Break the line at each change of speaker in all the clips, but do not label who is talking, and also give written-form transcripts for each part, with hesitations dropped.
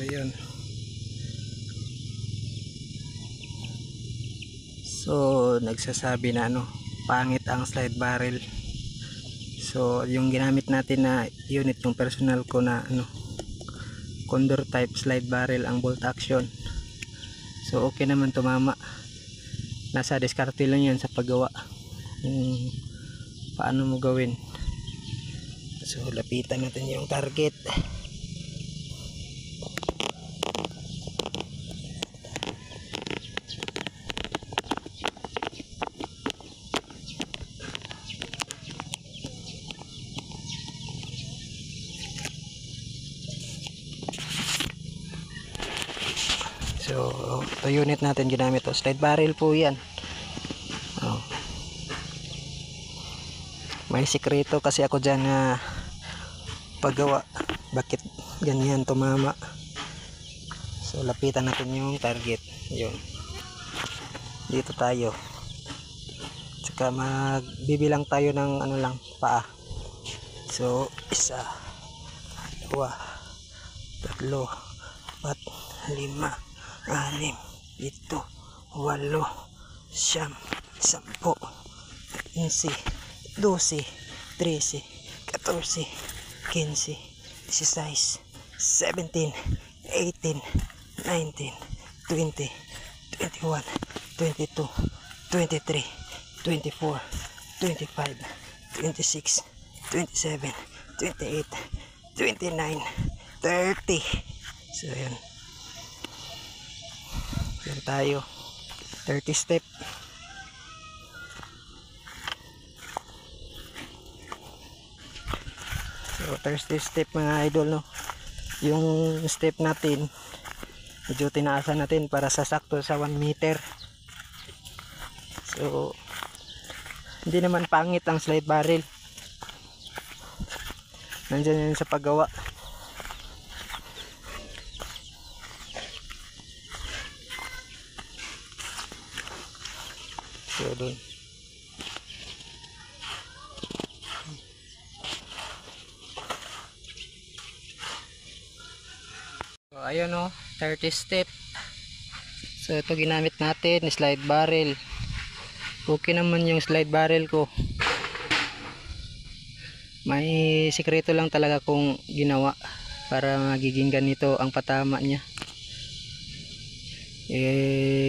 yun. So nagsasabi na pangit ang slide barrel. So yung ginamit natin na unit, yung personal ko na Condor type slide barrel ang bolt action. So okay naman, tumama. Nasa diskarte lang yan sa paggawa, paano mo gawin. So lapitan natin yung target. So ito unit natin ginamit, slide barrel po yan. May sikreto kasi ako dyan na paggawa, bakit ganyan tumama. So lapitan natin yung target, yun, dito tayo. Tsaka magbibilang tayo ng lang, paa. So 1, 2, 3, 4, 5, 6, 7, 8, 9, 10, 11, 12, 13, 14, 15, 16, 17, 18, 19, 20, 21, 22, 23, 24, 25, 26, 27, 28, 29, 30. So yan, yan tayo, 30 step. So 30 step mga idol, yung step natin medyo tinaasan natin para sasakto sa 1 meter. So hindi naman pangit ang slide barrel, nandyan yan sa paggawa. So dun, so ayun 30 step. So ito ginamit natin, slide barrel. Okay naman yung slide barrel ko. May sikreto lang talaga kung ginawa para magiging ganito ang patama niya.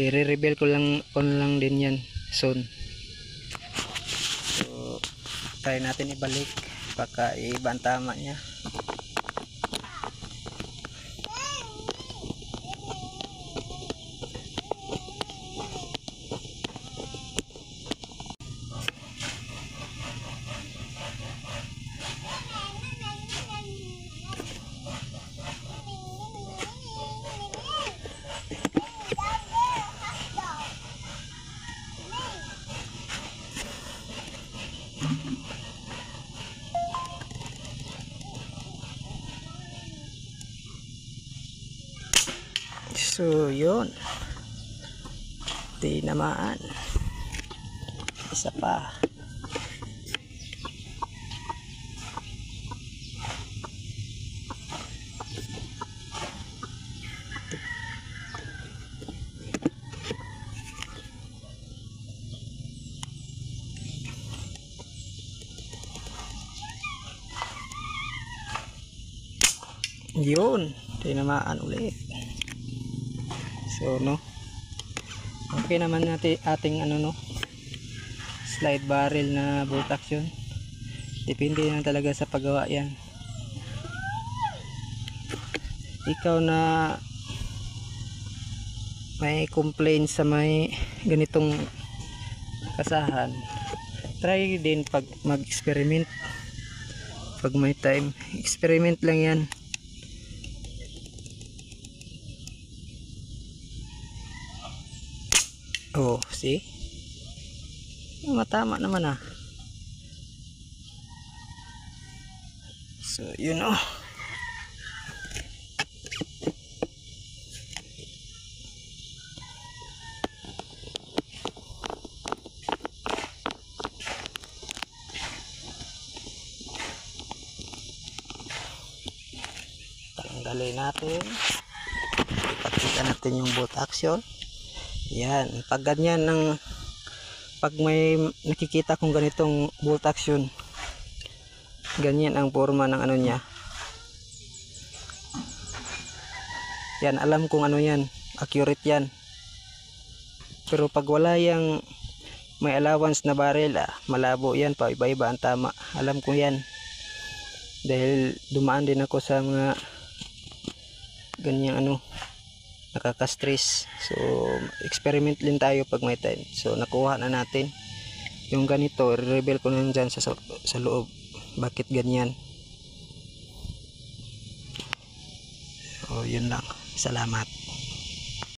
Re-reveal ko lang din yan soon. So try natin ibalik, baka iba ang tama niya. So yun, tinamaan, isa pa. Yun, tinamaan ulit. So okay naman natin ating slide barrel na bolt action. Depende lang talaga sa paggawa yan. Ikaw na may complaint sa may ganitong kasahan, try din pag mag-experiment. Pag may time, experiment lang yan. Oh, see? Matama naman So, tanggalin natin. Kita natin yung bolt action. Yan, pag ganyan pag may nakikita kong ganitong bolt action, ganyan ang forma ng ano niya. Yan, alam kong ano yan, accurate yan. Pero pag wala yang may allowance na barrel, malabo yan, pa iba-iba ang tama. Alam ko yan. Dahil dumaan din ako sa mga ganyang ano, nakaka-stress. So experiment din tayo pag may time. So nakuha na natin yung ganito, i-reveal ko na dyan sa loob bakit ganyan. So yun lang, salamat.